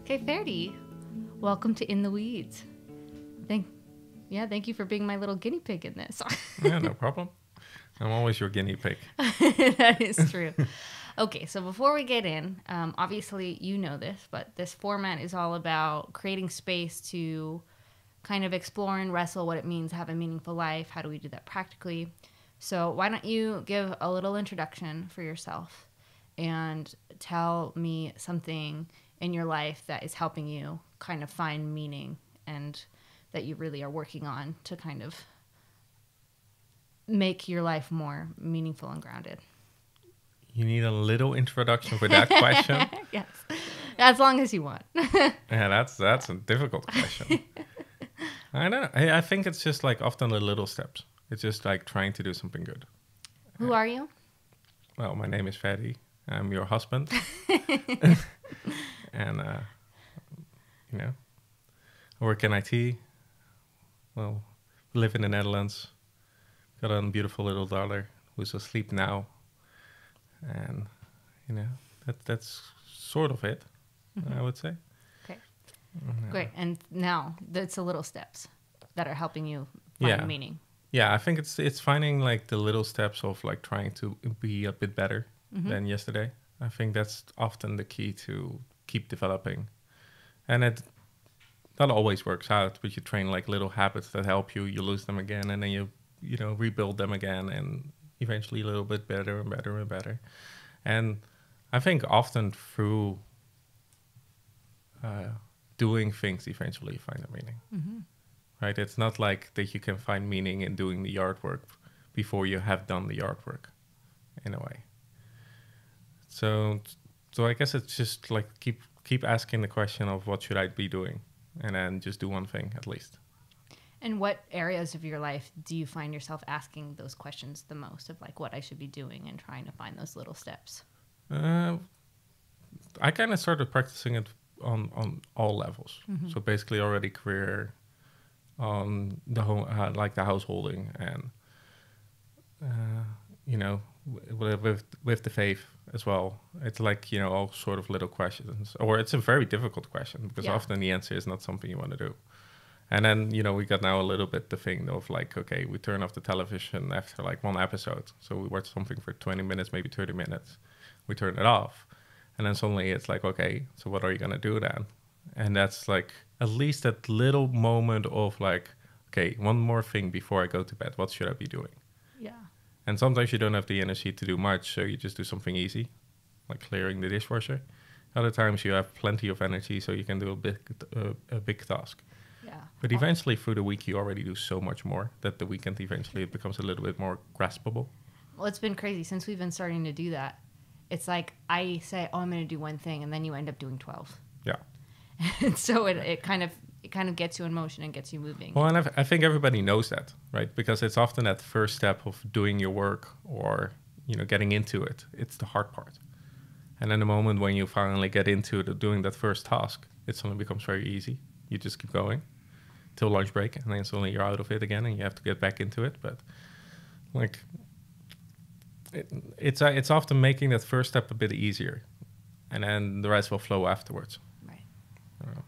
Okay, Ferdi, welcome to In the Weeds. Thank you for being my little guinea pig in this. Yeah, no problem. I'm always your guinea pig. That is true. Okay, so before we get in, obviously you know this, but this format is all about creating space to kind of explore and wrestle what it means to have a meaningful life. How do we do that practically? So why don't you give a little introduction for yourself and tell me something in your life that is helping you kind of find meaning and that you really are working on to kind of make your life more meaningful and grounded. You need a little introduction for that question. Yes, as long as you want. Yeah, that's a difficult question. I don't know. I think it's just like often the little steps. It's just like trying to do something good. Who are you? Well, my name is Ferdi. I'm your husband. And, I work in IT. Well, live in the Netherlands. Got a beautiful little daughter who's asleep now. And, that's sort of it, I would say. Okay. Great. And now it's the little steps that are helping you find meaning. Yeah, I think it's finding like the little steps of like trying to be a bit better than yesterday. I think that's often the key to keep developing. And it not always works out, but you train like little habits that help you, you lose them again, and then you rebuild them again, and eventually a little bit better and better and better. And I think often through doing things, eventually you find a meaning. Right? It's not like that you can find meaning in doing the yard work before you have done the yard work, in a way. So I guess it's just like keep asking the question of what should I be doing, and then just do one thing at least. And what areas of your life do you find yourself asking those questions the most of, like what I should be doing and trying to find those little steps? I kind of started practicing it on all levels. So basically already career, on the home, like the householding, and with the faith as well. It's like all sort of little questions, or it's a very difficult question because often the answer is not something you want to do. And then we got now a little bit the thing of like, okay, we turn off the television after like one episode, so we watch something for 20 minutes, maybe 30 minutes, we turn it off, and then suddenly it's like, okay, so what are you gonna do then? And that's like at least that little moment of like, okay, one more thing before I go to bed. What should I be doing? Yeah. And sometimes you don't have the energy to do much, so you just do something easy, like clearing the dishwasher. Other times you have plenty of energy, so you can do a big task. Yeah. But eventually through the week, you already do so much more that the weekend eventually it becomes a little bit more graspable. Well, it's been crazy since we've been starting to do that. It's like I say, oh, I'm going to do one thing, and then you end up doing 12. Yeah. And so it kind of gets you in motion and gets you moving. Well, and I think everybody knows that, right? Because it's often that first step of doing your work or, getting into it. It's the hard part. And then the moment when you finally get into doing that first task, it suddenly becomes very easy. You just keep going till lunch break, and then suddenly you're out of it again and you have to get back into it. But like, it's often making that first step a bit easier, and then the rest will flow afterwards. Right. Well,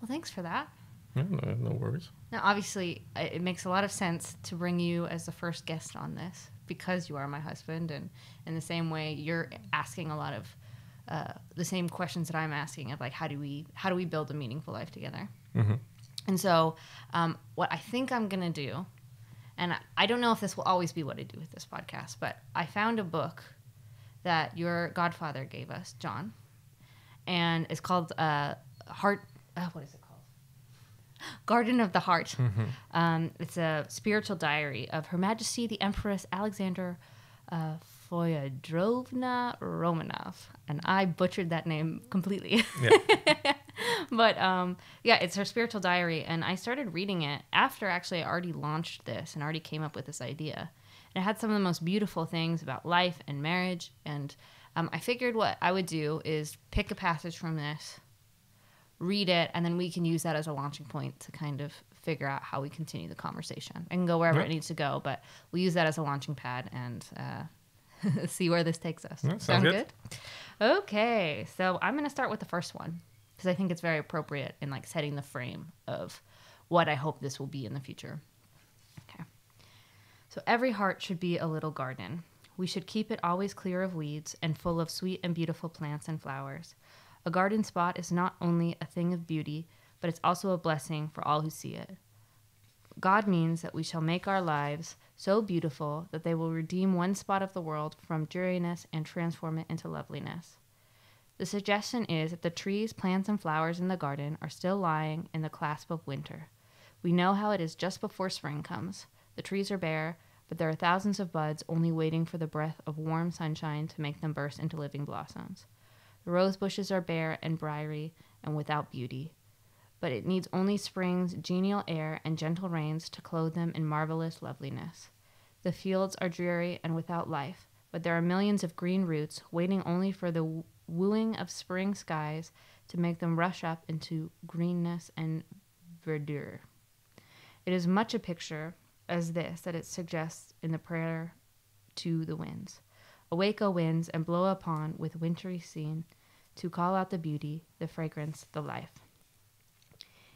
thanks for that. Yeah, no worries. Now, obviously, it makes a lot of sense to bring you as the first guest on this because you are my husband, and in the same way, you're asking a lot of the same questions that I'm asking of like, how do we build a meaningful life together? And so, what I think I'm gonna do, and I don't know if this will always be what I do with this podcast, but I found a book that your godfather gave us, John, and it's called What is it called? Garden of the Heart. It's a spiritual diary of Her Majesty the Empress Alexander Fyodrovna Romanov, and I butchered that name completely. Yeah. But it's her spiritual diary, and I started reading it after actually I already launched this and already came up with this idea. And it had some of the most beautiful things about life and marriage, and I figured what I would do is pick a passage from this, read it, and then we can use that as a launching point to kind of figure out how we continue the conversation. I can go wherever it needs to go, but we'll use that as a launching pad and see where this takes us. Sound good? Okay, so I'm going to start with the first one. because I think it's very appropriate in like setting the frame of what I hope this will be in the future. Okay. So every heart should be a little garden. We should keep it always clear of weeds and full of sweet and beautiful plants and flowers. A garden spot is not only a thing of beauty, but it's also a blessing for all who see it. God means that we shall make our lives so beautiful that they will redeem one spot of the world from dreariness and transform it into loveliness. The suggestion is that the trees, plants, and flowers in the garden are still lying in the clasp of winter. We know how it is just before spring comes. The trees are bare, but there are thousands of buds only waiting for the breath of warm sunshine to make them burst into living blossoms. The rose bushes are bare and briary and without beauty, but it needs only spring's genial air and gentle rains to clothe them in marvelous loveliness. The fields are dreary and without life, but there are millions of green roots waiting only for the wooing of spring skies to make them rush up into greenness and verdure. It is much a picture as this that it suggests in the prayer to the winds. Awake, O winds, and blow upon with wintry scene to call out the beauty, the fragrance, the life.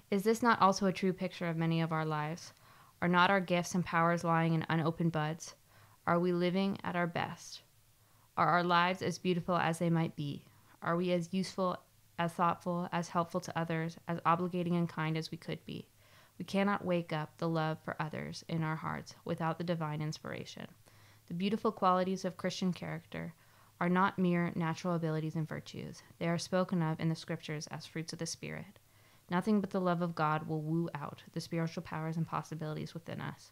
Is this not also a true picture of many of our lives? Are not our gifts and powers lying in unopened buds? Are we living at our best? Are our lives as beautiful as they might be? Are we as useful, as thoughtful, as helpful to others, as obligating and kind as we could be? We cannot wake up the love for others in our hearts without the divine inspiration. The beautiful qualities of Christian character are not mere natural abilities and virtues. They are spoken of in the scriptures as fruits of the Spirit. Nothing but the love of God will woo out the spiritual powers and possibilities within us.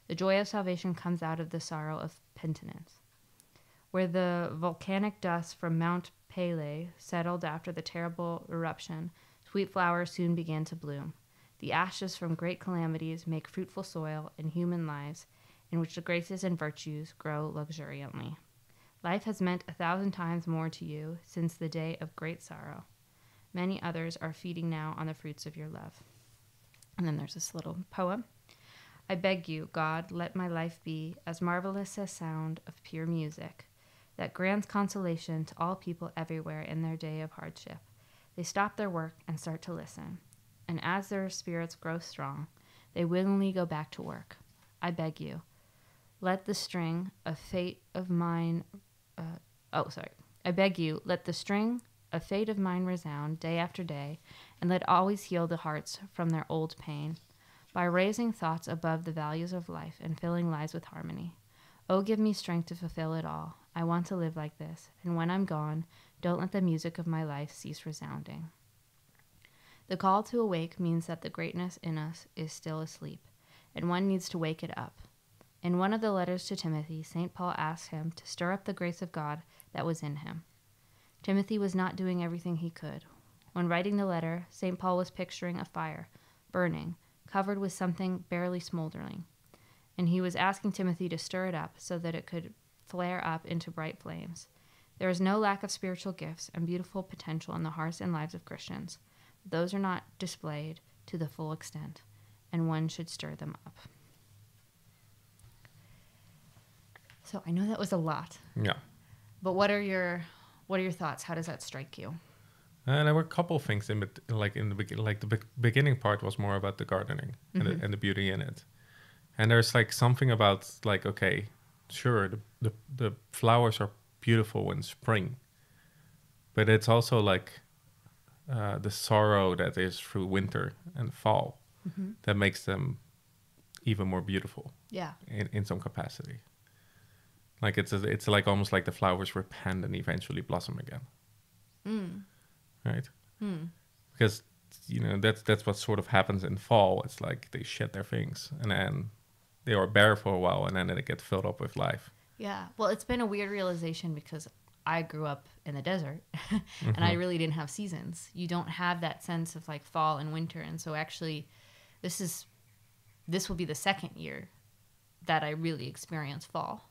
The joy of salvation comes out of the sorrow of penitence. Where the volcanic dust from Mount Pelée settled after the terrible eruption, sweet flowers soon began to bloom. The ashes from great calamities make fruitful soil in human lives, in which the graces and virtues grow luxuriantly. Life has meant 1,000 times more to you since the day of great sorrow. Many others are feeding now on the fruits of your love. And then there's this little poem. I beg you, God, let my life be as marvelous as sound of pure music, that grants consolation to all people everywhere in their day of hardship. They stop their work and start to listen. And as their spirits grow strong, they willingly go back to work. I beg you, let the string of fate of mine, I beg you, let the string of fate of mine resound day after day, and let always heal the hearts from their old pain, by raising thoughts above the values of life and filling lives with harmony. Oh, give me strength to fulfill it all. I want to live like this, and when I'm gone, don't let the music of my life cease resounding. The call to awake means that the greatness in us is still asleep, and one needs to wake it up. In one of the letters to Timothy, St. Paul asked him to stir up the grace of God that was in him. Timothy was not doing everything he could. When writing the letter, St. Paul was picturing a fire, burning, covered with something barely smoldering, and he was asking Timothy to stir it up so that it could flare up into bright flames. There is no lack of spiritual gifts and beautiful potential in the hearts and lives of Christians. Those are not displayed to the full extent, and one should stir them up. So I know that was a lot. Yeah. But what are your thoughts? How does that strike you? There were a couple of things in the beginning part was more about the gardening and the beauty in it, and there's like something about like, okay, sure, the flowers are beautiful in spring, but it's also like the sorrow that is through winter and fall that makes them even more beautiful. Yeah. In some capacity. Like it's like almost like the flowers repent and eventually blossom again. Right? Because that's what sort of happens in fall. It's like they shed their things and then they are bare for a while and then they get filled up with life. Yeah. Well, it's been a weird realization because I grew up in the desert and I really didn't have seasons. You don't have that sense of like fall and winter. And so actually this will be the second year that I really experience fall.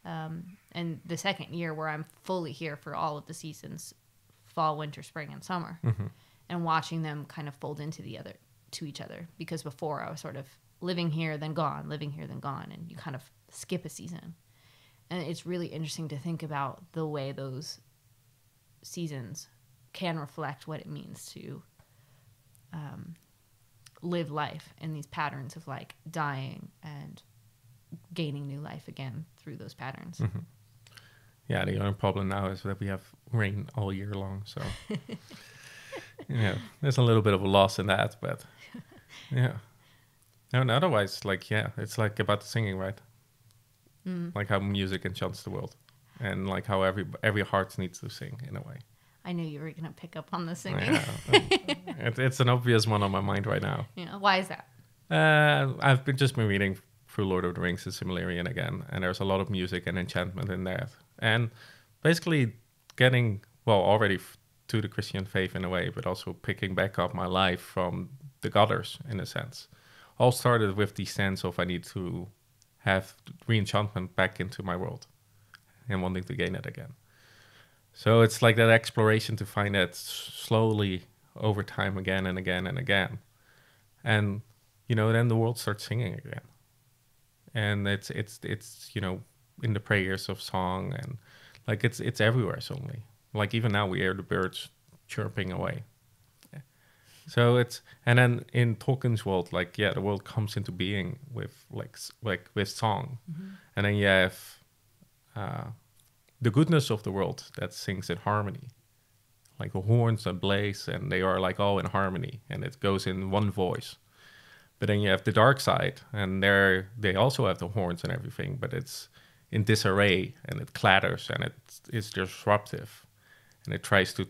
And the second year where I'm fully here for all of the seasons, fall, winter, spring, and summer, and watching them kind of fold into each other. Because before I was sort of living here, then gone, living here, then gone, and you kind of skip a season. And it's really interesting to think about the way those seasons can reflect what it means to live life in these patterns of like dying and gaining new life again through those patterns. Mm-hmm. Yeah, the only problem now is that we have rain all year long, so yeah, there's a little bit of a loss in that, but yeah. No, and otherwise, like, yeah, it's like about the singing, right? Like how music enchants the world, and like how every heart needs to sing in a way. I knew you were going to pick up on the singing. Yeah, it's an obvious one on my mind right now. Yeah, why is that? I've just been reading through Lord of the Rings and Silmarillion again, and there's a lot of music and enchantment in that, and basically getting already to the Christian faith in a way, but also picking back up my life from the godders in a sense. All started with the sense of I need to have re-enchantment back into my world and wanting to gain it again. So it's like that exploration to find that slowly over time again and again and again. And, then the world starts singing again. And it's in the prayers of song, and like it's everywhere suddenly. Like even now we hear the birds chirping away. So and then in Tolkien's world, like, yeah, the world comes into being with like with song. And then you have the goodness of the world that sings in harmony, like the horns and blaze, and they are like all in harmony, and it goes in one voice. But then you have the dark side, and they also have the horns and everything, but it's in disarray, and it clatters, and it's disruptive, and it tries to,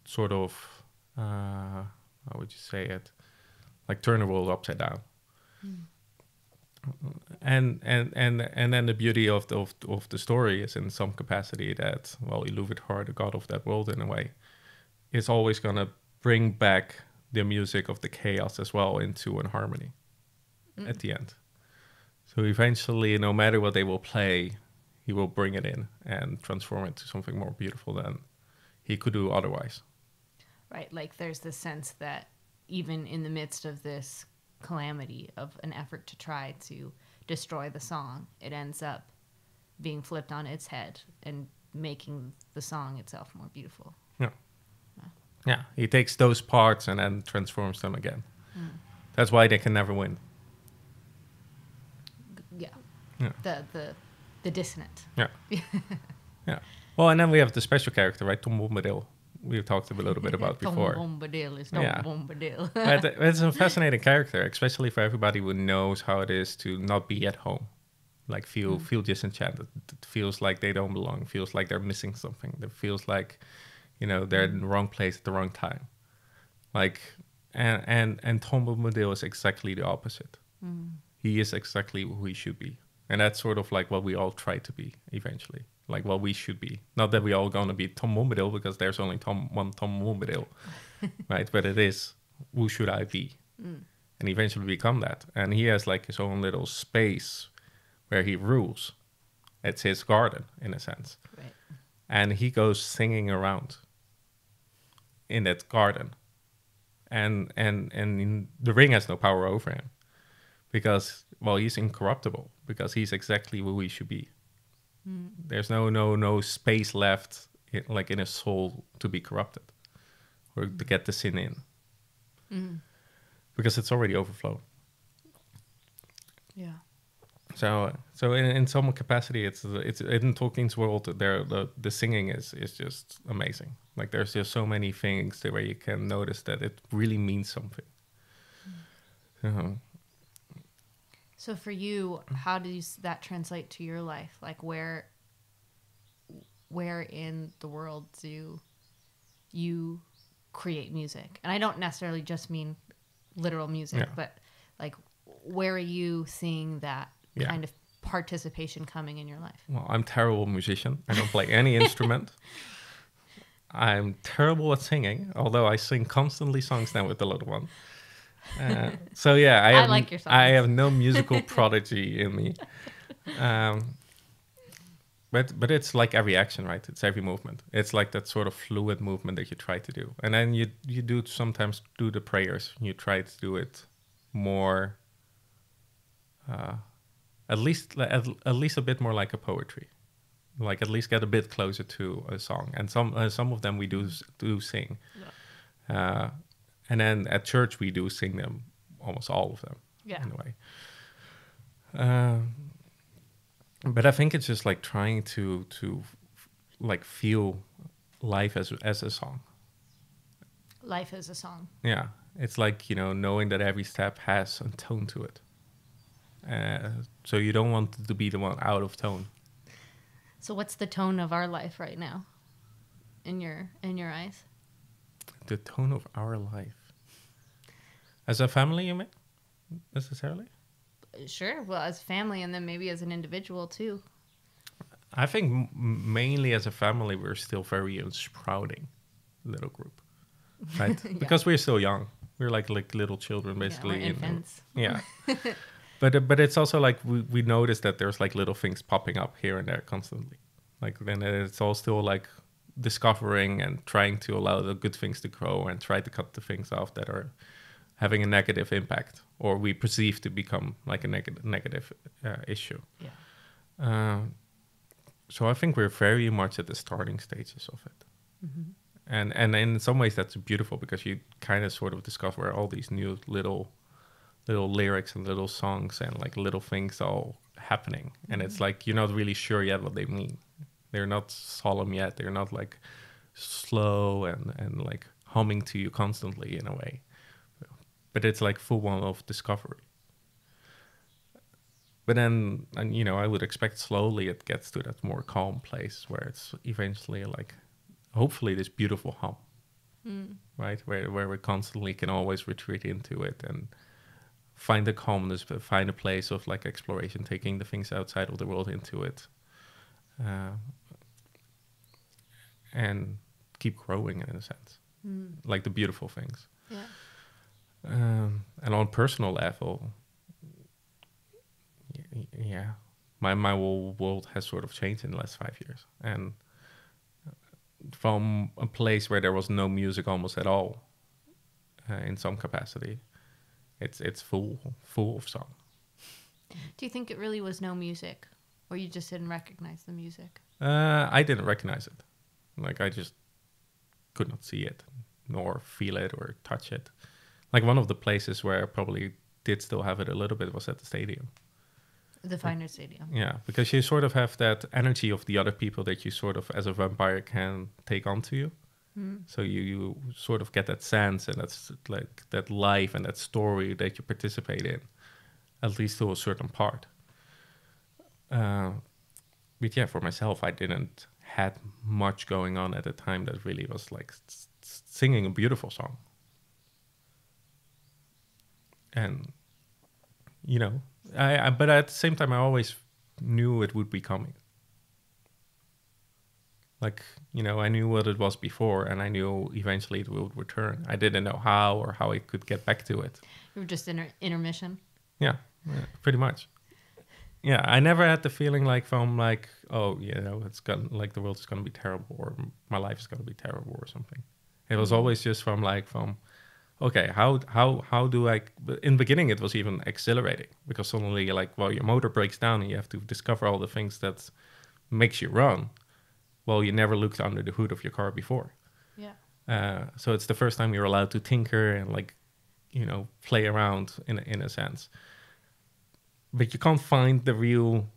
sort of, how would you say it, like turn the world upside down. And then the beauty of the story is in some capacity that, Iluvatar, the god of that world in a way, is always gonna bring back the music of the chaos as well into an harmony at the end. So eventually, no matter what they will play, he will bring it in and transform it to something more beautiful than he could do otherwise. Right, like there's this sense that even in the midst of this calamity of an effort to try to destroy the song, it ends up being flipped on its head and making the song itself more beautiful. Yeah, he takes those parts and then transforms them again. That's why they can never win. Yeah. The dissonant. Yeah. Yeah. Well, and then we have the special character, right? Tom Bombadil. We've talked a little bit about before. Tom Bombadil is Tom Bombadil. It's a fascinating character, especially for everybody who knows how it is to not be at home. Like feel disenchanted. It feels like they don't belong. Feels like they're missing something. It feels like, they're in the wrong place at the wrong time. Like, and Tom Bombadil is exactly the opposite. He is exactly who he should be. And that's sort of like what we all try to be eventually. Like what we should be. Not that we all gonna be Tom Bombadil, because there's only one Tom Bombadil, right? But it is, who should I be? And eventually become that. And he has like his own little space where he rules. It's his garden, in a sense. Right. And he goes singing around in that garden. And the ring has no power over him. Because, he's incorruptible. Because he's exactly who he should be. There's no space left in his soul to be corrupted or to get the sin in, because it's already overflown. Yeah. So in some capacity, it's in Tolkien's world. The singing is just amazing. Like there's just so many things where you can notice that it really means something. So for you, how does that translate to your life? Like where in the world do you create music? And I don't necessarily just mean literal music, but like where are you seeing that kind of participation coming in your life? Well, I'm a terrible musician. I don't play any instrument. I'm terrible at singing, although I sing constantly songs now with the little one. So yeah, I like your songs. I have no musical prodigy in me, but it's like every action, right? It's every movement. It's like that sort of fluid movement that you try to do, and then you do sometimes do the prayers. You try to do it more, at least a bit more like a poetry like at least get a bit closer to a song. And some of them we do sing. Yeah. And then at church we do sing them, almost all of them, Yeah. in a way. But I think it's just like trying to like feel life as a song. Life is a song. Yeah, it's like, you know, knowing that every step has a tone to it. So you don't want to be the one out of tone. So what's the tone of our life right now in your eyes? The tone of our life. As a family, you mean? Necessarily? Sure. Well, as family, and then maybe as an individual too. I think mainly as a family, we're still very a sprouting little group, right? Yeah. Because we're still young. We're like little children, basically. Yeah, we're infants. Yeah. But it's also like we notice that there's like little things popping up here and there constantly. Like then it's all still like discovering and trying to allow the good things to grow and try to cut the things off that are having a negative impact or we perceive to become like a negative issue. Yeah. So I think we're very much at the starting stages of it. Mm-hmm. And in some ways that's beautiful because you kind of sort of discover all these new little lyrics and little songs and like little things all happening. And it's like you're not really sure yet what they mean. They're not solemn yet. They're not like slow and like humming to you constantly in a way. But it's like full one of discovery. But then, and you know, I would expect slowly it gets to that more calm place where it's eventually like, hopefully this beautiful hum, right? Where we constantly can always retreat into it and find the calmness, but find a place of like exploration, taking the things outside of the world into it. And keep growing in a sense, like the beautiful things. Yeah. And on personal level, yeah, my whole world has sort of changed in the last 5 years. And from a place where there was no music almost at all, in some capacity, it's full of song. Do you think it really was no music, or you just didn't recognize the music? I didn't recognize it. Like I just could not see it, nor feel it or touch it. Like one of the places where I probably did still have it a little bit was at the stadium. The Finer Stadium. Yeah, because you sort of have that energy of the other people that you sort of, as a vampire, can take onto you. So you sort of get that sense and that's like that life and that story that you participate in, at least to a certain part. But yeah, for myself, I didn't had much going on at the time that really was like singing a beautiful song. And, you know, but at the same time, I always knew it would be coming. Like, you know, I knew what it was before and I knew eventually it would return. I didn't know how or how I could get back to it. You were just intermission? Yeah, pretty much. Yeah, I never had the feeling like from like, oh, you know, it's gonna like the world is gonna be terrible or my life is gonna be terrible or something. It was always just from okay, how do I? In the beginning, it was even exhilarating because suddenly, like, well, your motor breaks down and you have to discover all the things that makes you run. Well, you never looked under the hood of your car before. Yeah. So it's the first time you're allowed to tinker and like, you know, play around in a sense. But you can't find the real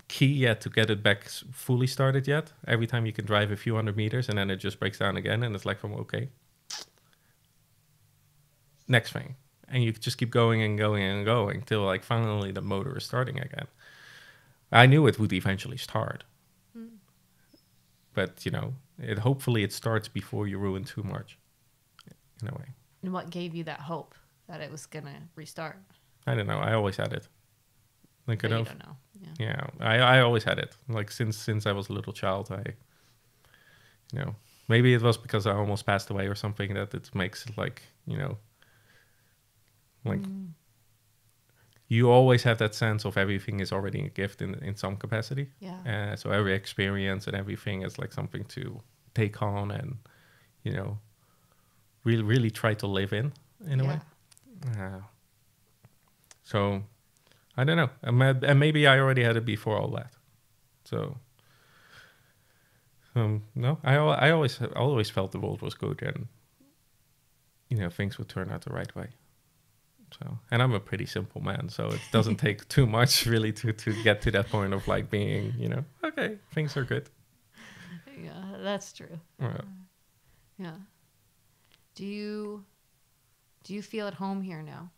key yet to get it back fully started yet. Every time you can drive a few hundred meters and then it just breaks down again. And it's like, okay, next thing. And you just keep going and going and going till like finally the motor is starting again. I knew it would eventually start. But, you know, hopefully it starts before you ruin too much, in a way. And what gave you that hope that it was going to restart? I don't know. I always had it. Like, But you don't know. Yeah, I always had it. Like, since I was a little child, you know, maybe it was because I almost passed away or something that it makes it like, you know, like you always have that sense of everything is already a gift in some capacity. Yeah. So every experience and everything is like something to take on and, you know, really try to live in a way. So I don't know. And maybe I already had it before all that. So No, I always felt the world was good, and things would turn out the right way. So, and I'm a pretty simple man, so it doesn't take too much really to get to that point of like being, okay, things are good. Yeah, that's true. Yeah. Do you feel at home here now?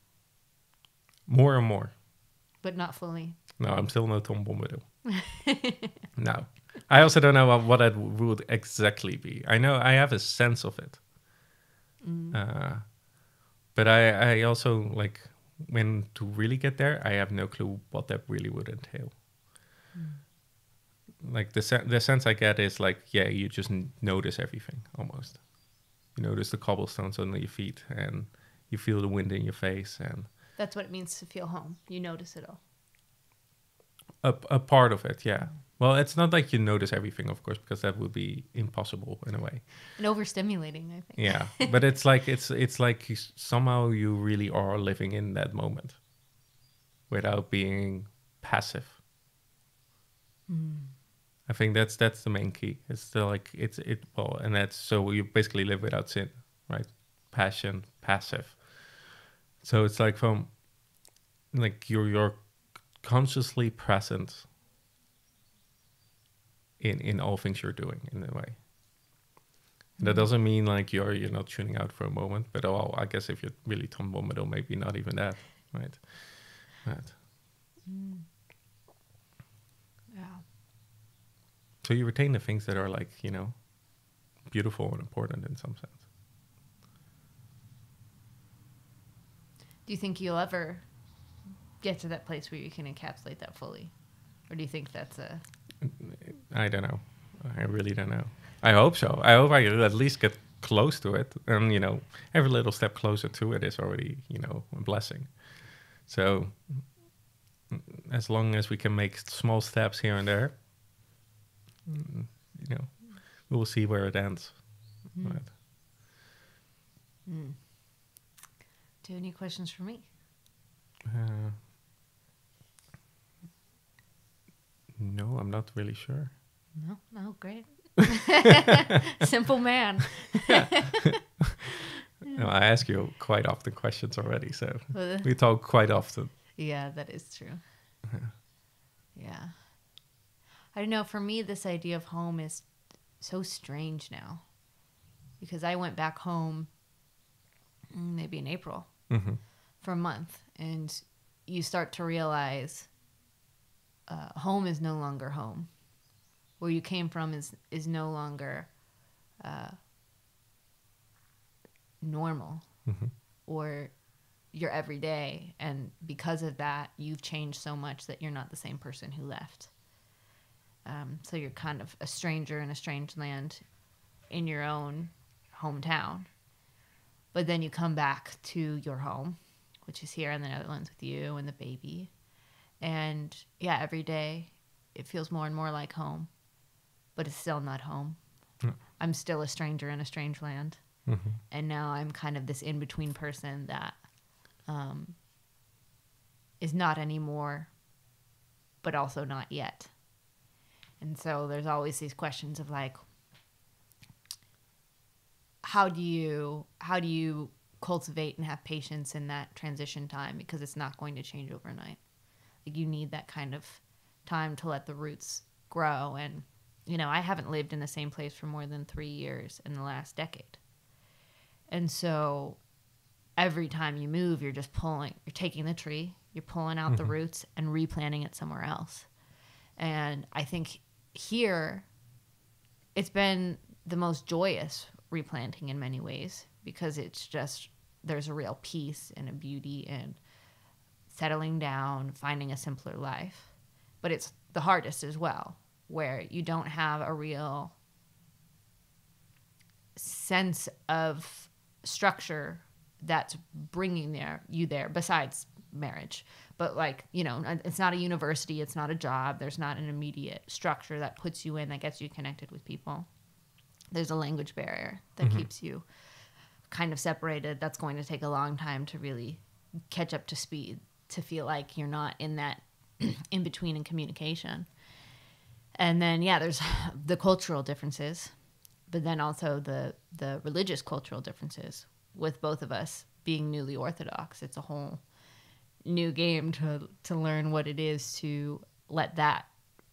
More and more. But not fully. No, I'm still no Tom Bombadil. No. I also don't know what that would exactly be. I know I have a sense of it. But I also, like, when to really get there, I have no clue what that really would entail. Like, the sense I get is, like, yeah, you just notice everything, almost. You notice the cobblestones under your feet, and you feel the wind in your face. And that's what it means to feel home. You notice it all. A part of it, yeah. Well, it's not like you notice everything, of course, because that would be impossible in a way. And overstimulating, I think. Yeah, but it's like somehow you really are living in that moment without being passive. I think that's the main key. It's still like and that's so you basically live without sin, right? Passion, passive. So it's like you're consciously present in all things you're doing in a way. And that doesn't mean like you're not tuning out for a moment, but I guess if you're really Tom Bombadil, maybe not even that, right? Right. Yeah. So you retain the things that are like, beautiful and important in some sense. Do you think you'll ever get to that place where you can encapsulate that fully? Or do you think that's I don't know. I really don't know. I hope so. I hope I at least get close to it. And, every little step closer to it is already, a blessing. So as long as we can make small steps here and there, we will see where it ends. Right. Do you have any questions for me? No, I'm not really sure. No, great. Simple man. No, I ask you quite often questions already, so we talk quite often. Yeah, that is true. Yeah. I don't know, for me, this idea of home is so strange now. Because I went back home maybe in April for a month, and you start to realize home is no longer home. Where you came from is no longer normal or your everyday. And because of that, you've changed so much that you're not the same person who left. So you're kind of a stranger in a strange land in your own hometown. But then you come back to your home, which is here in the Netherlands with you and the baby. And yeah, every day it feels more and more like home, but it's still not home. I'm still a stranger in a strange land. And now I'm kind of this in-between person that is not anymore, but also not yet. And so there's always these questions of like, how do you cultivate and have patience in that transition time? Because it's not going to change overnight. Like, you need that kind of time to let the roots grow. And, I haven't lived in the same place for more than 3 years in the last decade. And so every time you move, you're taking the tree, you're pulling out the roots and replanting it somewhere else. And I think here it's been the most joyous replanting in many ways, because it's just, there's a real peace and a beauty in settling down, finding a simpler life. But it's the hardest as well, where you don't have a real sense of structure that's bringing you there besides marriage. But it's not a university, it's not a job, there's not an immediate structure that puts you in, that gets you connected with people. There's a language barrier that keeps you kind of separated. That's going to take a long time to really catch up to speed, to feel like you're not in that in between in communication. And then, yeah, there's the cultural differences, but then also the religious cultural differences with both of us being newly Orthodox. It's a whole new game to learn what it is to let that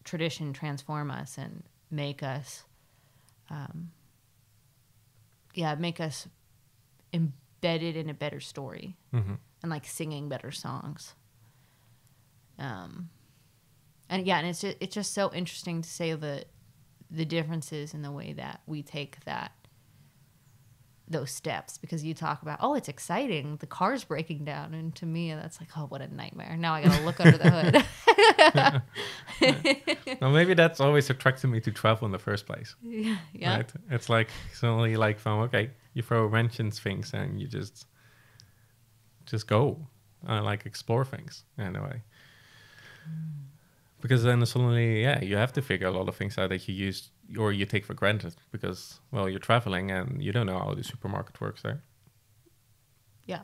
tradition transform us and make us, make us embedded in a better story Mm-hmm. and like singing better songs. And it's just so interesting to say the differences in the way that we take those steps, because you talk about, oh, it's exciting, the car's breaking down, and to me that's like, oh, what a nightmare, now I gotta look under the hood. Well, maybe that's always attracted me to travel in the first place. Yeah. Right? It's like suddenly like from, okay, you throw a wrench in things and you just go like explore things in a way. Because then suddenly, you have to figure a lot of things out that you use or you take for granted because, well, you're traveling and you don't know how the supermarket works there. Yeah.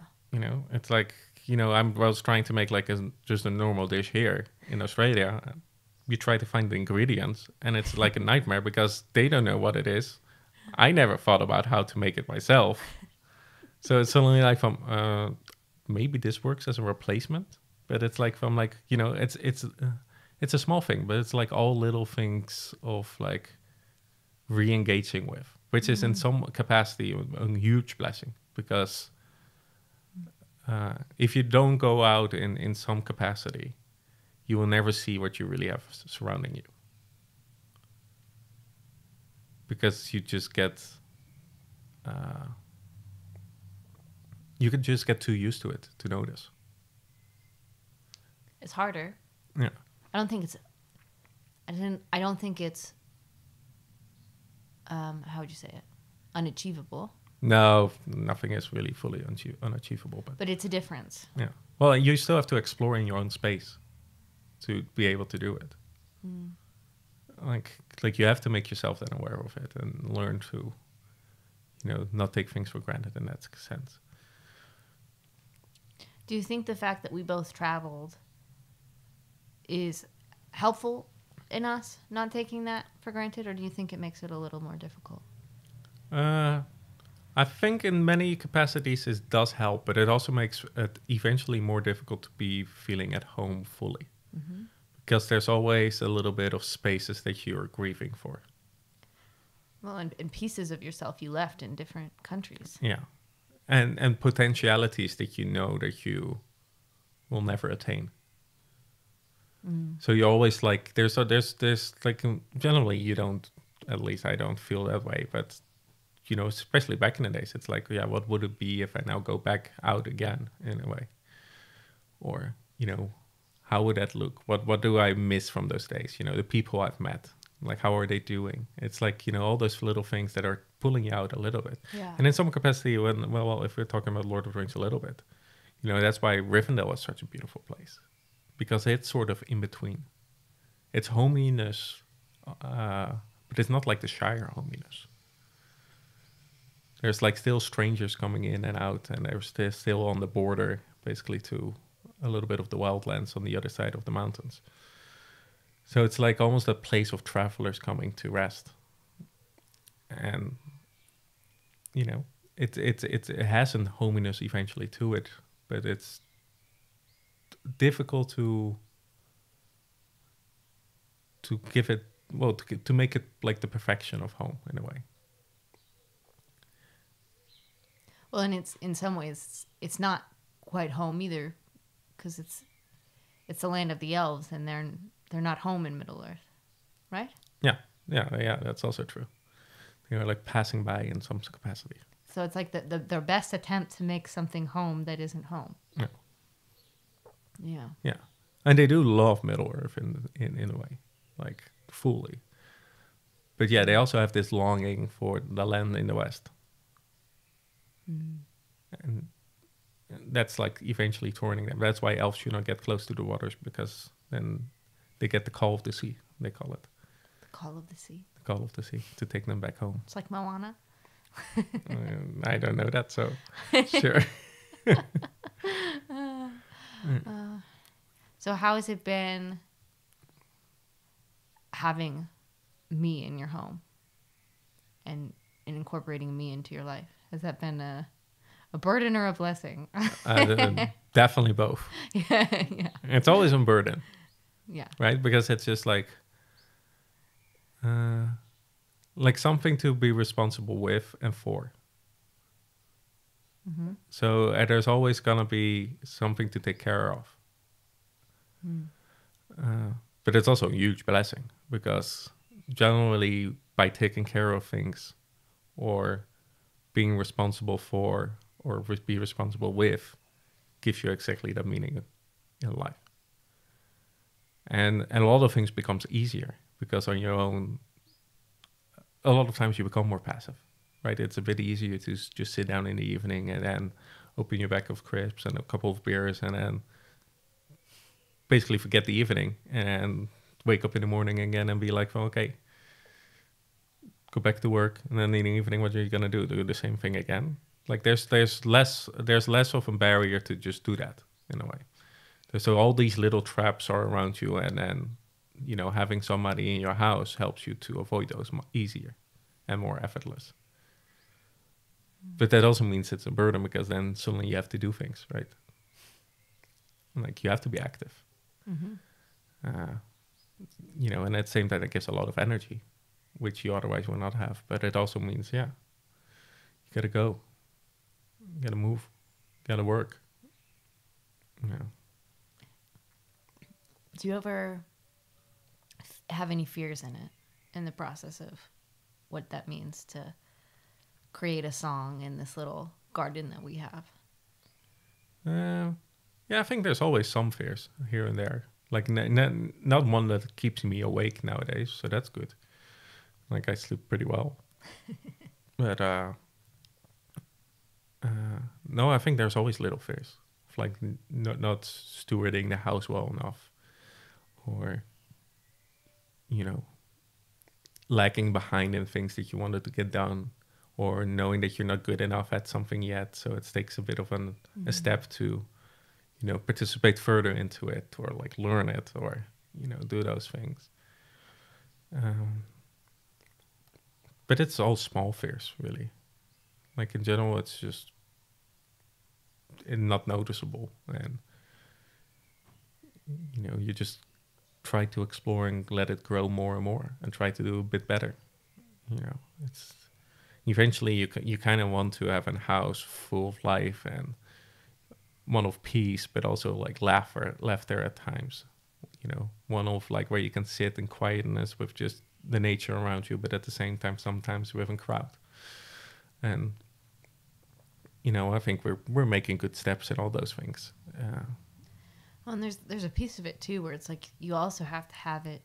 It's like, I was trying to make like just a normal dish here in Australia. You try to find the ingredients and it's like a nightmare because they don't know what it is. I never thought about how to make it myself. So it's suddenly like from, maybe this works as a replacement, but it's like from like, it's a small thing, but it's like all little things of like re-engaging with, which is in some capacity a huge blessing, because if you don't go out in some capacity, you will never see what you really have surrounding you, because you just get you could just get too used to it to notice. It's harder. Yeah. I don't think it's how would you say it? Unachievable. No, nothing is really fully unachievable. But it's a difference. Yeah. Well, you still have to explore in your own space to be able to do it. Like you have to make yourself then aware of it and learn to, not take things for granted in that sense. Do you think the fact that we both traveled is helpful in us not taking that for granted, or do you think it makes it a little more difficult? I think in many capacities it does help, but it also makes it eventually more difficult to be feeling at home fully. Mm-hmm. Because there's always a little bit of spaces that you're grieving for. Well, and pieces of yourself you left in different countries. Yeah. And potentialities that you know that you will never attain. So you always like, there's like, generally you don't, at least I don't feel that way, but especially back in the days, it's like, what would it be if I now go back out again in a way? Or, how would that look? What do I miss from those days? The people I've met, like, how are they doing? It's like, all those little things that are pulling you out a little bit. Yeah. And in some capacity, if we're talking about Lord of the Rings a little bit, that's why Rivendell was such a beautiful place. Because it's sort of in between. It's hominess, but it's not like the Shire hominess. There's like still strangers coming in and out, and they're still on the border, basically, to a little bit of the wildlands on the other side of the mountains. So it's like almost a place of travelers coming to rest. And, it has a hominess eventually to it, but it's difficult to give it, to make it like the perfection of home in a way. Well, and it's in some ways it's not quite home either, because it's the land of the elves, and they're not home in Middle Earth, right? Yeah, that's also true. They're like passing by in some capacity. So it's like their best attempt to make something home that isn't home. Yeah. Yeah. Yeah. And they do love Middle Earth in a way, like fully. But yeah, they also have this longing for the land in the West. And that's like eventually turning them. That's why elves should not get close to the waters, because then they get the call of the sea, they call it. The call of the sea. The call of the sea, to take them back home. It's like Moana. I don't know that, so sure. So how has it been having me in your home and incorporating me into your life? Has that been a burden or a blessing? Definitely both. Yeah. It's always a burden. Yeah. Right? Because it's just like something to be responsible with and for. Mm-hmm. So there's always going to be something to take care of. But it's also a huge blessing because generally by taking care of things or being responsible for or be responsible with gives you exactly that meaning in life. And a lot of things becomes easier because on your own, a lot of times you become more passive, right? It's a bit easier to just sit down in the evening and then open your bag of crisps and a couple of beers and then basically forget the evening and wake up in the morning again and be like, well, okay, go back to work. And then in the evening, what are you going to do? Do the same thing again? Like there's less of a barrier to just do that in a way. So all these little traps are around you, and then, you know, having somebody in your house helps you to avoid those easier and more effortless. But that also means it's a burden because then suddenly you have to do things, right? Like you have to be active. Mm-hmm. You know, and at the same time, it gives a lot of energy, which you otherwise will not have. But it also means, yeah, you gotta go, you gotta move, you gotta work. Yeah. Do you ever have any fears in the process of what that means to create a song in this little garden that we have? Yeah, I think there's always some fears here and there. Like not one that keeps me awake nowadays, so that's good. Like I sleep pretty well. But no, I think there's always little fears. Of like not stewarding the house well enough, or you know, lagging behind in things that you wanted to get done, or knowing that you're not good enough at something yet. So it takes a bit of a step to, you know, participate further into it, or like learn it, or, you know, do those things. But it's all small fears, really. Like in general, it's just not noticeable, and you know, you just try to explore and let it grow more and more, and try to do a bit better. You know, it's eventually you kind of want to have a house full of life and one of peace, but also like laughter at times. You know, one of like where you can sit in quietness with just the nature around you, but at the same time sometimes with a crowd. And you know, I think we're making good steps in all those things. Well, and there's a piece of it too where it's like you also have to have it,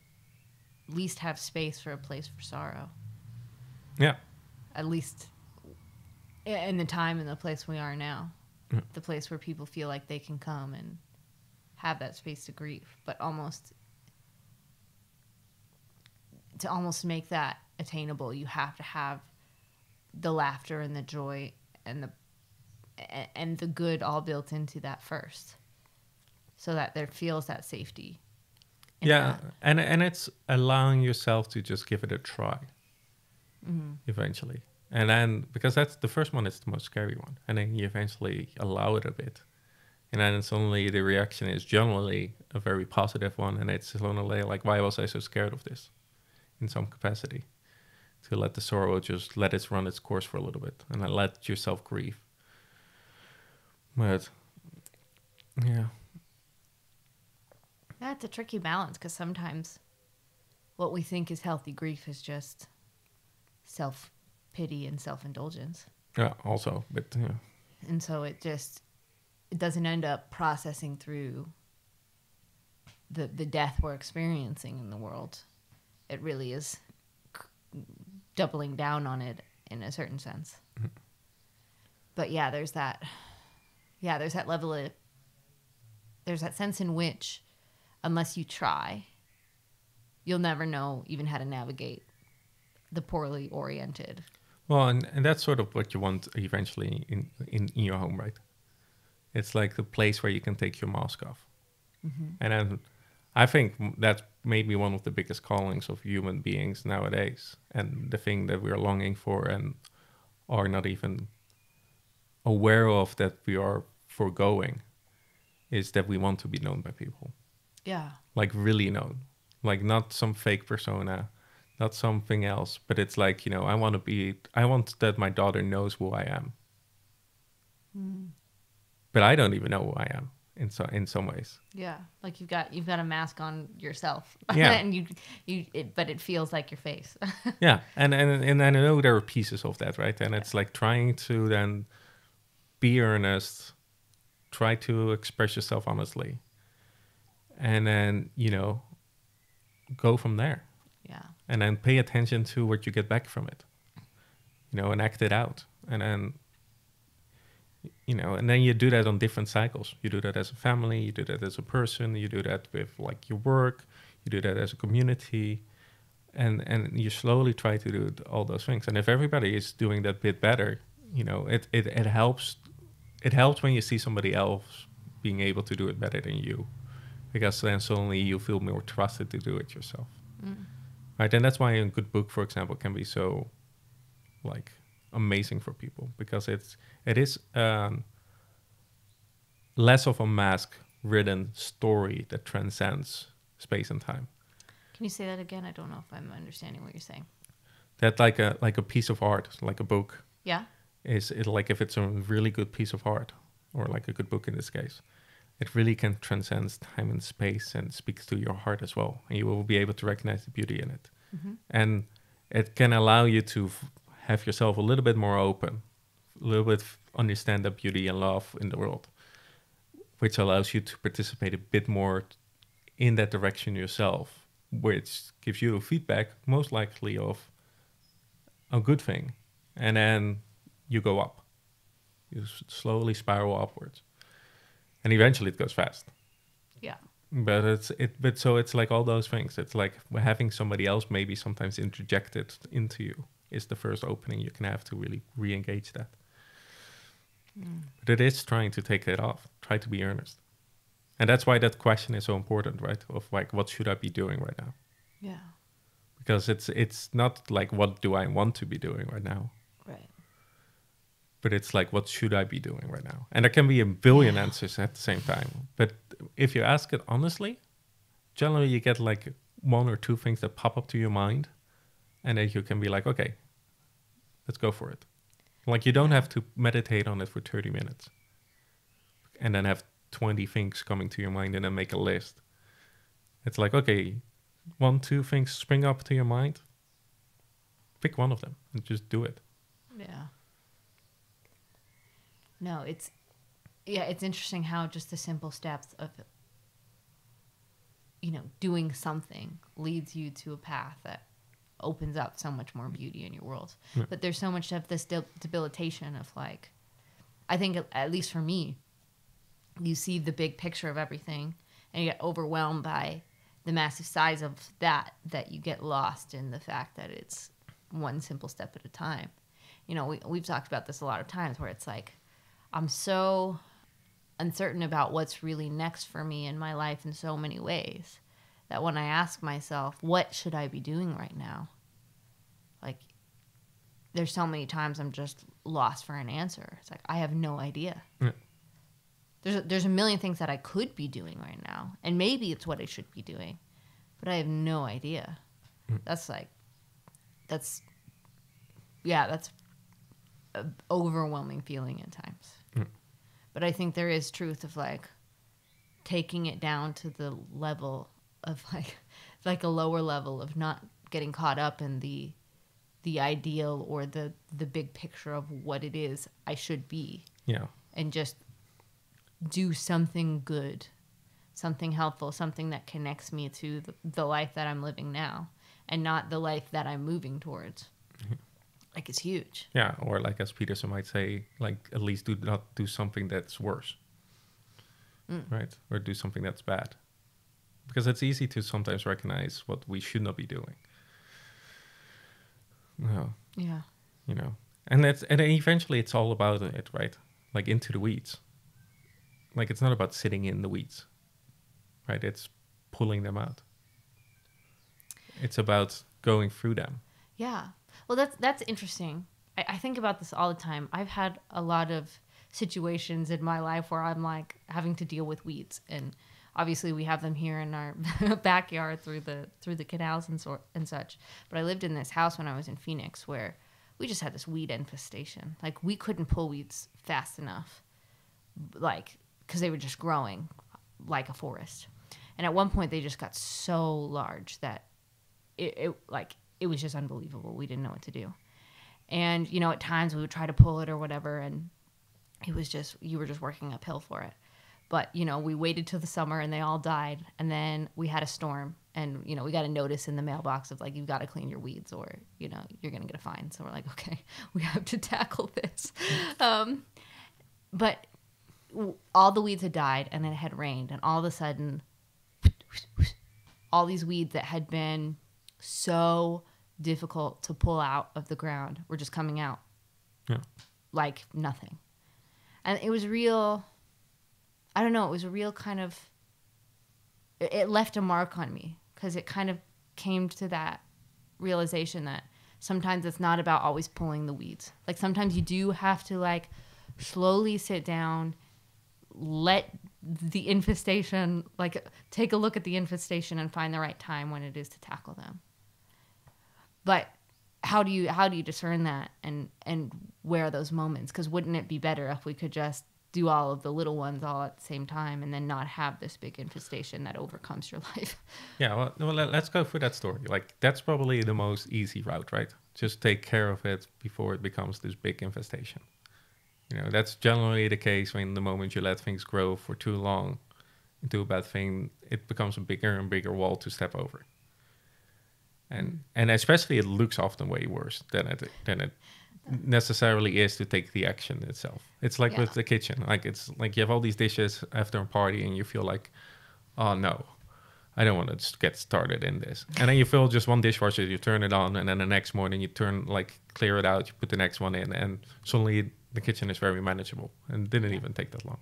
at least have space for a place for sorrow. Yeah. At least in the time and the place we are now. Yeah. The place where people feel like they can come and have that space to grieve. But to almost make that attainable, you have to have the laughter and the joy and the good all built into that first, so that there feels that safety. Yeah, and it's allowing yourself to just give it a try. Mm-hmm. Eventually. And then, because that's the first one is the most scary one. And then you eventually allow it a bit. And then suddenly the reaction is generally a very positive one. And it's suddenly like, why was I so scared of this? In some capacity. To let the sorrow just let it run its course for a little bit. And then let yourself grieve. But, yeah. That's a tricky balance, because sometimes what we think is healthy grief is just self-pity and self-indulgence. Yeah, also, but yeah. And so it doesn't end up processing through the death we're experiencing in the world. It really is doubling down on it in a certain sense. Mm-hmm. But yeah, there's that level of, there's that sense in which, unless you try, you'll never know even how to navigate the poorly oriented. Well, and that's sort of what you want eventually in your home, right? It's like the place where you can take your mask off. Mm-hmm. And then I think that's maybe one of the biggest callings of human beings nowadays, and the thing that we're longing for and are not even aware of that we are foregoing is that we want to be known by people. Yeah. Like really known. Like not some fake persona, not something else, but it's like, you know, I want that my daughter knows who I am. But I don't even know who I am in some ways. Yeah. Like you've got a mask on yourself. Yeah. And but it feels like your face. Yeah. And I know there are pieces of that, right? And it's like trying to then be earnest, try to express yourself honestly, and then, you know, go from there. Yeah. And then pay attention to what you get back from it, you know, and act it out. And then, you know, and then you do that on different cycles. You do that as a family, you do that as a person, you do that with like your work, you do that as a community, and you slowly try to do all those things. And if everybody is doing that bit better, you know, it helps. It helps when you see somebody else being able to do it better than you, because then suddenly you feel more trusted to do it yourself. Right? And that's why a good book, for example, can be so like amazing for people, because it is less of a mask written story that transcends space and time. Can you say that again? I don't know if I'm understanding what you're saying. That like a piece of art, like a book. Yeah. Is it like if it's a really good piece of art, or like a good book in this case, it really can transcend time and space and speaks to your heart as well, and you will be able to recognize the beauty in it. And it can allow you to have yourself a little bit more open, a little bit understand the beauty and love in the world, which allows you to participate a bit more in that direction yourself, which gives you feedback most likely of a good thing, and then you go up. You slowly spiral upwards, and eventually it goes fast. Yeah. But it's like all those things. It's like having somebody else maybe sometimes interjected into you is the first opening you can have to really re-engage that. But it is trying to take it off. Try to be earnest, and that's why that question is so important, right? Of like, what should I be doing right now? Yeah. Because it's not like what do I want to be doing right now. Right. But it's like, what should I be doing right now? And there can be a billion answers at the same time. But if you ask it honestly, generally you get like one or two things that pop up to your mind, and then you can be like, okay, let's go for it. Like you don't have to meditate on it for 30 minutes and then have 20 things coming to your mind and then make a list. It's like, okay, 1, 2 things spring up to your mind. Pick one of them and just do it. Yeah. No, it's interesting how just the simple steps of, you know, doing something leads you to a path that opens up so much more beauty in your world. Yeah. But there's so much of this debilitation of like, I think at least for me, you see the big picture of everything and you get overwhelmed by the massive size of that you get lost in the fact that it's one simple step at a time. You know, we've talked about this a lot of times where it's like, I'm so uncertain about what's really next for me in my life in so many ways that when I ask myself, what should I be doing right now? Like, there's so many times I'm just lost for an answer. It's like, I have no idea. Yeah. There's a million things that I could be doing right now, and maybe it's what I should be doing, but I have no idea. That's an overwhelming feeling at times. But I think there is truth of like taking it down to the level of like a lower level of not getting caught up in the ideal or the big picture of what it is I should be. Yeah. And just do something good, something helpful, something that connects me to the life that I'm living now and not the life that I'm moving towards. Like, it's huge. Yeah, or like as Peterson might say, like at least do not do something that's worse, right? Or do something that's bad, because it's easy to sometimes recognize what we should not be doing. No. Yeah. You know, and then eventually it's all about it, right? Like into the weeds. Like it's not about sitting in the weeds, right? It's pulling them out. It's about going through them. Yeah. Well, that's interesting. I think about this all the time. I've had a lot of situations in my life where I'm like having to deal with weeds, and obviously we have them here in our backyard through the canals and such. But I lived in this house when I was in Phoenix where we just had this weed infestation. Like, we couldn't pull weeds fast enough, like, because they were just growing like a forest. And at one point they just got so large that it was just unbelievable. We didn't know what to do. And, you know, at times we would try to pull it or whatever, and it was just, you were just working uphill for it. But, you know, we waited till the summer and they all died. And then we had a storm, and, you know, we got a notice in the mailbox of like, you've got to clean your weeds or, you know, you're going to get a fine. So we're like, okay, we have to tackle this. But all the weeds had died, and it had rained, and all of a sudden, all these weeds that had been so difficult to pull out of the ground were just coming out. Yeah. Like nothing. And it was real, I don't know, it was a real kind of, it left a mark on me, because it kind of came to that realization that sometimes it's not about always pulling the weeds. Like, sometimes you do have to like slowly sit down, let the infestation, like, take a look at the infestation and find the right time when it is to tackle them. But how do you discern that, and where are those moments? Because wouldn't it be better if we could just do all of the little ones all at the same time and then not have this big infestation that overcomes your life? Yeah, well, let's go through that story. Like, that's probably the most easy route, right? Just take care of it before it becomes this big infestation. You know, that's generally the case when the moment you let things grow for too long into a bad thing, it becomes a bigger and bigger wall to step over. And especially it looks often way worse than it necessarily is to take the action itself. It's like with the kitchen. Like, it's like you have all these dishes after a party and you feel like, oh no, I don't want to get started in this. And then you fill just one dishwasher, you turn it on, and then the next morning you clear it out, you put the next one in, and suddenly the kitchen is very manageable, and didn't even take that long.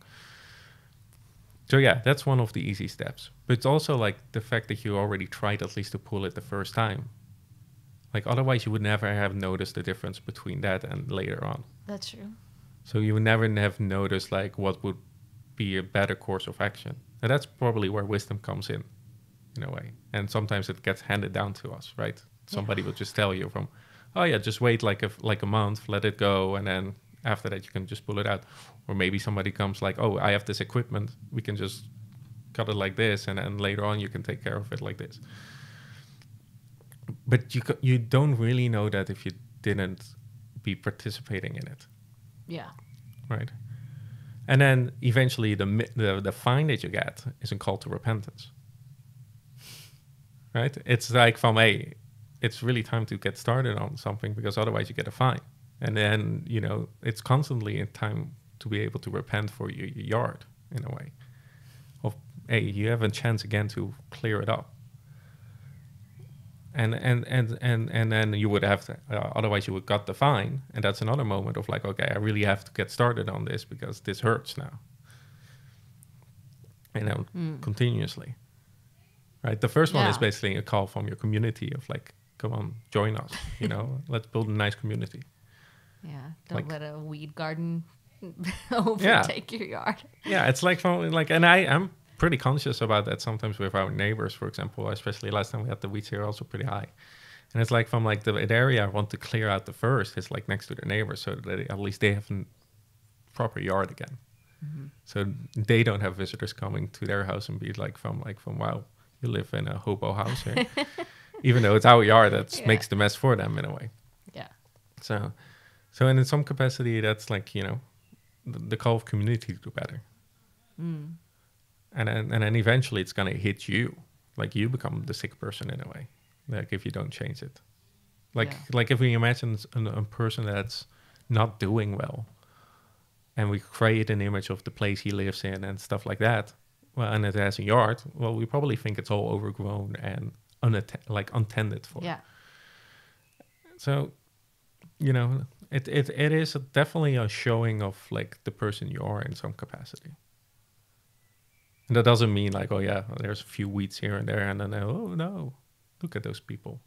So yeah, that's one of the easy steps. But it's also like the fact that you already tried at least to pull it the first time. Like, otherwise you would never have noticed the difference between that and later on. That's true. So you would never have noticed like what would be a better course of action. And that's probably where wisdom comes in a way. And sometimes it gets handed down to us, right? Somebody will just tell you from, oh yeah, just wait like a month, let it go, and then after that you can just pull it out. Or maybe somebody comes like, oh, I have this equipment, we can just cut it like this, and then later on you can take care of it like this. But you don't really know that if you didn't be participating in it. Yeah. Right. And then eventually the fine that you get is a call to repentance. Right? It's like from, hey, it's really time to get started on something, because otherwise you get a fine. And then, you know, it's constantly in time to be able to repent for your yard in a way. Of, hey, you have a chance again to clear it up. And then you would have to, otherwise you would got the fine, and that's another moment of like, okay, I really have to get started on this because this hurts now. You know, continuously. Right? The first one is basically a call from your community of like, come on, join us. You know, let's build a nice community. Yeah, don't let a weed garden overtake your yard. Yeah, it's like from like, and I'm pretty conscious about that sometimes with our neighbors, for example. Especially last time we had the weeds here also pretty high, and it's like from like the area I want to clear out the first. It's like next to the neighbors, so that at least they have a proper yard again, so they don't have visitors coming to their house and be like from wow, you live in a hobo house here, even though it's our yard that makes the mess for them in a way. Yeah. So and in some capacity, that's like, you know, the call of community to do better. And then eventually it's going to hit you. Like, you become the sick person in a way, like if you don't change it. Like if we imagine a person that's not doing well, and we create an image of the place he lives in and stuff like that, well, and it has a yard, well, we probably think it's all overgrown and untended for. Yeah. So, you know, it is definitely a showing of like the person you are in some capacity. And that doesn't mean like, oh yeah, there's a few weeds here and there, and then oh no, look at those people.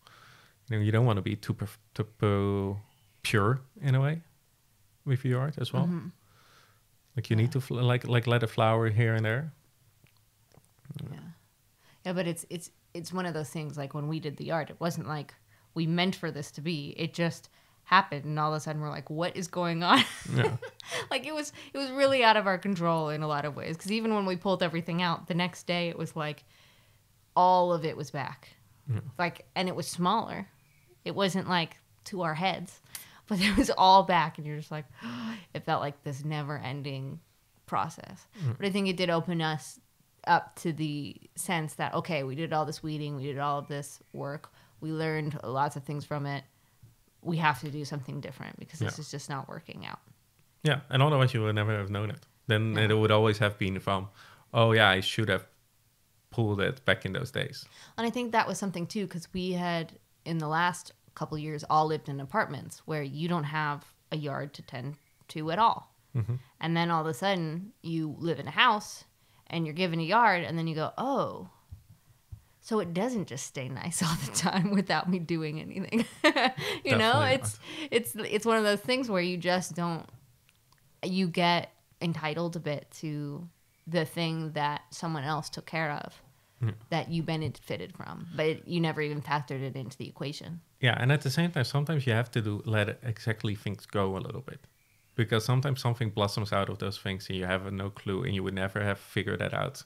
You don't want to be too pure in a way with your art as well. Mm-hmm. Like you need to like let a flower here and there. Yeah, but it's one of those things. Like when we did the art, it wasn't like we meant for this to be. It just happened, and all of a sudden we're like, what is going on? Yeah. Like it was really out of our control in a lot of ways, because even when we pulled everything out the next day, it was like all of it was back. Like, and it was smaller. It wasn't like to our heads, but it was all back, and you're just like, it felt like this never ending process. But I think it did open us up to the sense that, okay, we did all this weeding, we did all of this work, we learned lots of things from it. We have to do something different because this is just not working out. Yeah, and otherwise you would never have known it. Then it would always have been from, oh yeah, I should have pulled it back in those days. And I think that was something too, because we had, in the last couple years, all lived in apartments where you don't have a yard to tend to at all. Mm-hmm. And then all of a sudden you live in a house and you're given a yard, and then you go, oh, so it doesn't just stay nice all the time without me doing anything. you know, it's one of those things where you just don't, you get entitled a bit to the thing that someone else took care of, that you benefited from, but you never even factored it into the equation. Yeah, and at the same time, sometimes you have to let exactly things go a little bit. Because sometimes something blossoms out of those things and you have no clue, and you would never have figured that out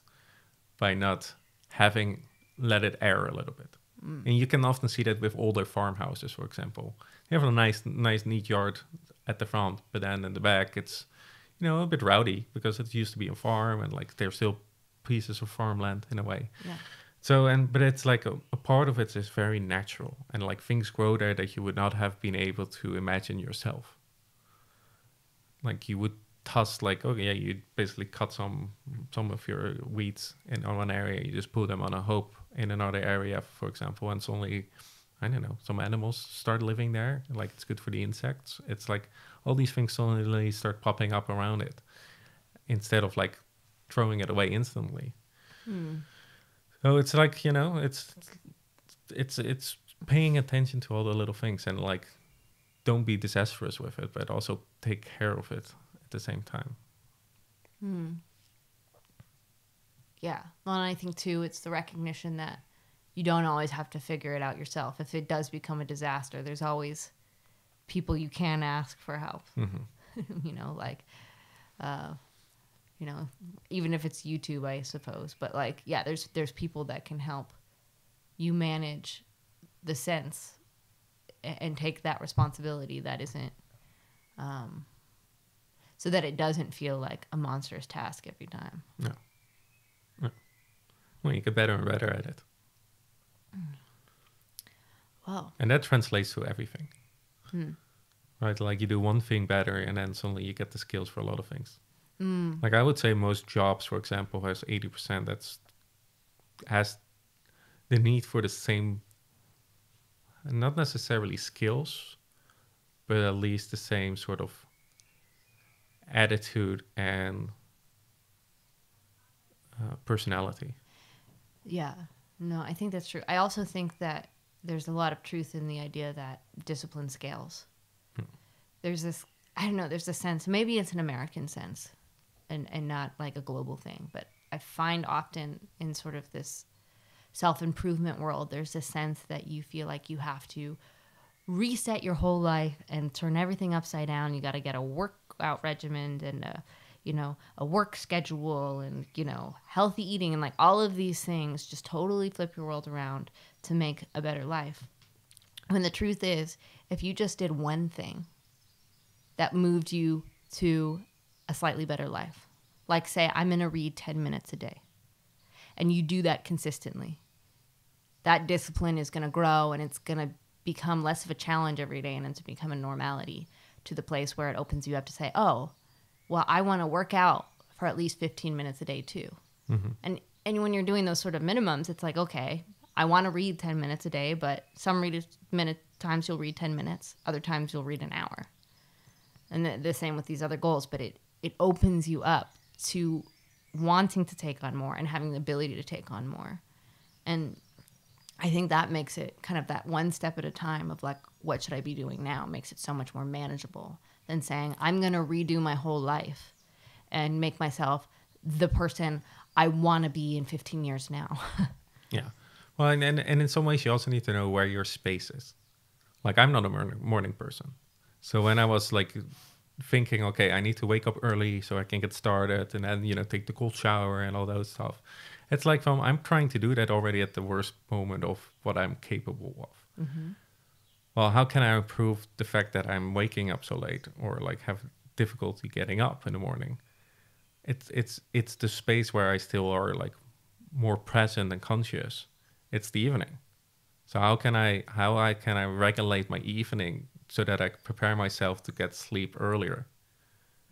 by not having let it air a little bit. And you can often see that with older farmhouses, for example. They have a nice, neat yard at the front, but then in the back it's, a bit rowdy because it used to be a farm, and like there's still pieces of farmland in a way. Yeah. So, but it's like a part of it is very natural, and like things grow there that you would not have been able to imagine yourself. Like you would toss, like, okay, yeah, you basically cut some of your weeds in one area, you just put them on a hope in another area, for example, and suddenly, I don't know, some animals start living there. Like it's good for the insects. It's like all these things suddenly start popping up around it instead of like throwing it away instantly. So it's like, it's paying attention to all the little things, and like don't be disastrous with it, but also take care of it at the same time. Yeah. Well, and I think too, it's the recognition that you don't always have to figure it out yourself. If it does become a disaster, there's always people you can ask for help. Even if it's YouTube, I suppose. But like, yeah, there's people that can help you manage the sense and take that responsibility that isn't, so that it doesn't feel like a monstrous task every time. No. Well, you get better and better at it. Wow. And that translates to everything. Right? Like you do one thing better, and then suddenly you get the skills for a lot of things. Like I would say most jobs, for example, has 80% has the need for the same, not necessarily skills, but at least the same sort of attitude and personality. Yeah, no, I think that's true. I also think that there's a lot of truth in the idea that discipline scales. There's this, I don't know, there's a sense, maybe it's an American sense and not like a global thing, but I find often in sort of this self-improvement world, there's this sense that you feel like you have to reset your whole life and turn everything upside down. You got to get a workout regimen and a work schedule and, healthy eating and like all of these things, just totally flip your world around to make a better life. When the truth is, if you just did one thing that moved you to a slightly better life, like say, I'm going to read 10 minutes a day, and you do that consistently, that discipline is going to grow, and it's going to become less of a challenge every day, and it's become a normality to the place where it opens you up to say, oh, well, I want to work out for at least 15 minutes a day too. And when you're doing those sort of minimums, it's like, okay, I want to read 10 minutes a day, but some times you'll read 10 minutes, other times you'll read an hour. And the same with these other goals, but it opens you up to wanting to take on more and having the ability to take on more. And I think that makes it kind of that one step at a time of like, what should I be doing now? Makes it so much more manageable than saying, I'm going to redo my whole life and make myself the person I want to be in 15 years now. Yeah. Well, and in some ways, you also need to know where your space is. Like, I'm not a morning person. So when I was like thinking, okay, I need to wake up early so I can get started and then, take the cold shower and all those stuff. It's like I'm trying to do that already at the worst moment of what I'm capable of. Mm-hmm. Well, how can I improve the fact that I'm waking up so late or like have difficulty getting up in the morning? It's the space where I still are like more present and conscious. It's the evening. So how can I regulate my evening so that I prepare myself to get sleep earlier,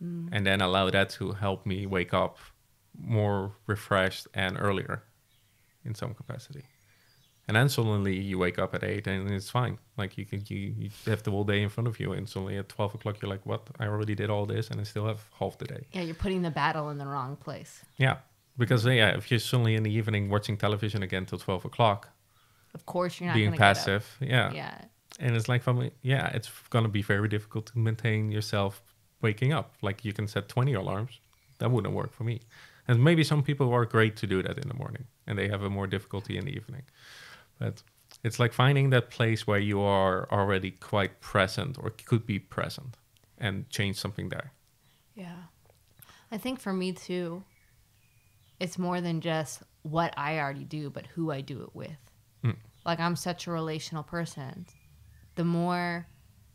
and then allow that to help me wake up more refreshed and earlier in some capacity. And then suddenly you wake up at 8 and it's fine. Like you have the whole day in front of you, and suddenly at 12 o'clock you're like, what? I already did all this and I still have half the day. Yeah, you're putting the battle in the wrong place. Yeah, because if you're suddenly in the evening watching television again till 12 o'clock, of course you're not being passive. Yeah. Yeah. And it's like, it's going to be very difficult to maintain yourself waking up. Like you can set 20 alarms. That wouldn't work for me. And maybe some people are great to do that in the morning and they have a more difficulty in the evening. But it's like finding that place where you are already quite present or could be present and change something there. Yeah. I think for me too, it's more than just what I already do, but who I do it with. Like I'm such a relational person. The more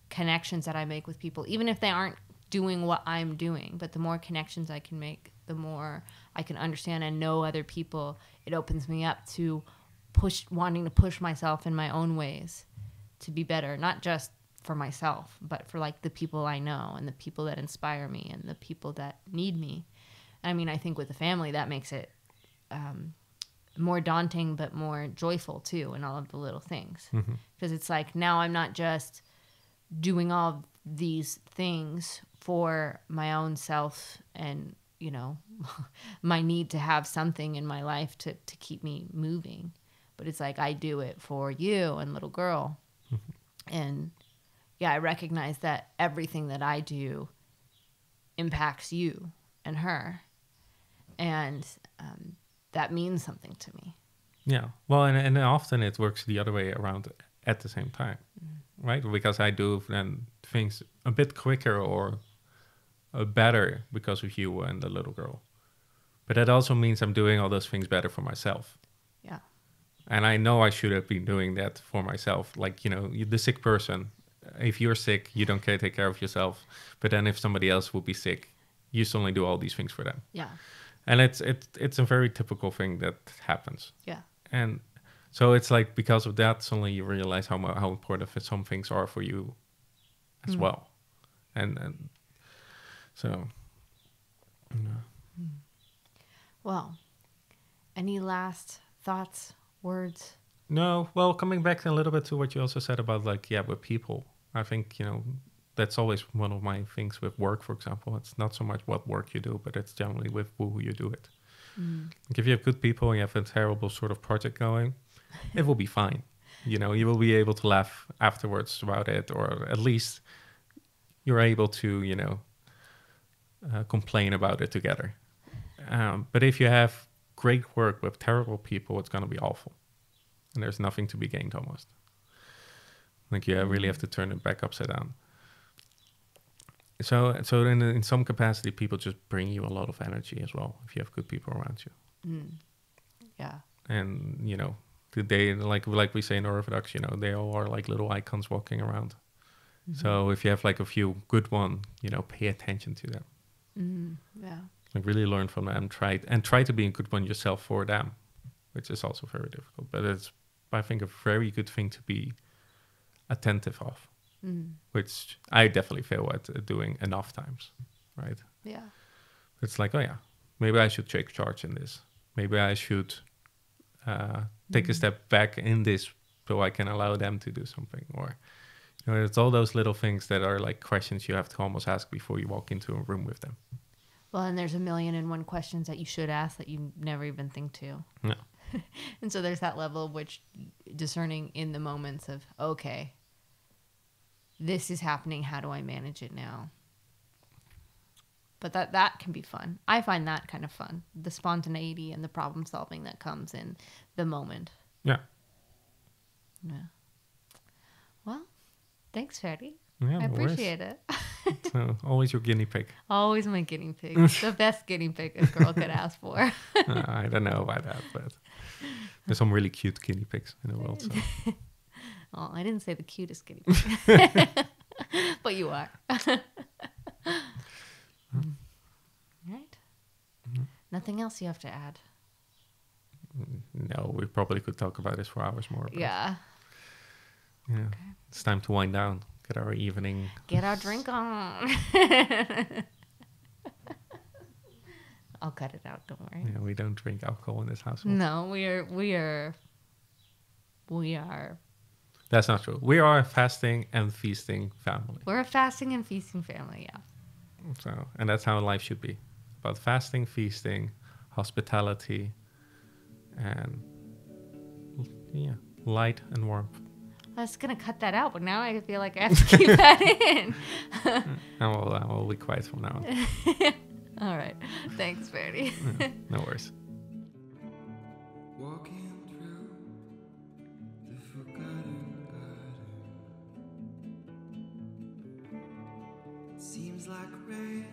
connections that I make with people, even if they aren't doing what I'm doing, but the more connections I can make, the more I can understand and know other people, it opens me up to wanting to push myself in my own ways to be better, not just for myself, but for like the people I know and the people that inspire me and the people that need me. I mean, I think with the family, that makes it more daunting, but more joyful too, in all of the little things. Because it's like, now I'm not just doing all these things for my own self and, my need to have something in my life to keep me moving. But it's like, I do it for you and little girl. And yeah, I recognize that everything that I do impacts you and her. And, that means something to me. Yeah. Well, and often it works the other way around at the same time, right? Because I do then things a bit quicker or better because of you and the little girl. But that also means I'm doing all those things better for myself. Yeah. And I know I should have been doing that for myself. Like, the sick person, if you're sick, you don't take care of yourself. But then if somebody else would be sick, you suddenly do all these things for them. Yeah. And it's a very typical thing that happens. Yeah. And so it's like, because of that, suddenly you realize how important some things are for you as well. And so, Well, any last thoughts, words? No, well, coming back a little bit to what you also said about with people, I think, that's always one of my things with work, for example. It's not so much what work you do, but it's generally with who you do it. Like if you have good people and you have a terrible sort of project going, it will be fine. You will be able to laugh afterwards about it, or at least you're able to, complain about it together. But if you have great work with terrible people, it's going to be awful. And there's nothing to be gained almost. Like you really have to turn it back upside down. So in some capacity, people just bring you a lot of energy as well if you have good people around you. Yeah. And they like we say in Orthodox, they all are like little icons walking around. So if you have like a few good one, pay attention to them. Yeah. Like really learn from them. Try to be a good one yourself for them, which is also very difficult. But it's, I think, a very good thing to be attentive of. Which I definitely fail at doing enough times, right? Yeah. It's like, maybe I should take charge in this. Maybe I should take a step back in this so I can allow them to do something. Or, it's all those little things that are like questions you have to almost ask before you walk into a room with them. Well, and there's a million and one questions that you should ask that you never even think to. No. And so there's that level of which discerning in the moments of, okay, this is happening. How do I manage it now? But that can be fun. I find that kind of fun. The spontaneity and the problem solving that comes in the moment. Yeah. Yeah. Well, thanks, Ferdi. Yeah, I appreciate it. So, always your guinea pig. Always my guinea pig. The best guinea pig a girl could ask for. I don't know about that, but there's some really cute guinea pigs in the world. So. Oh, I didn't say the cutest guinea pig. But you are. Right? Nothing else you have to add. No, we probably could talk about this for hours more. Yeah. Yeah. Okay. It's time to wind down. Get our evening. Get our drink on. I'll cut it out. Don't worry. Yeah, we don't drink alcohol in this household. No, we are. That's not true. We are a fasting and feasting family. We're a fasting and feasting family. Yeah. So, and that's how life should be. About fasting, feasting, hospitality, and yeah, light and warmth. I was gonna cut that out, but now I feel like I have to keep that in. And we'll be quiet from now on. All right. Thanks, Ferdi. Yeah, no worries. Walking through the forgotten garden. It seems like rain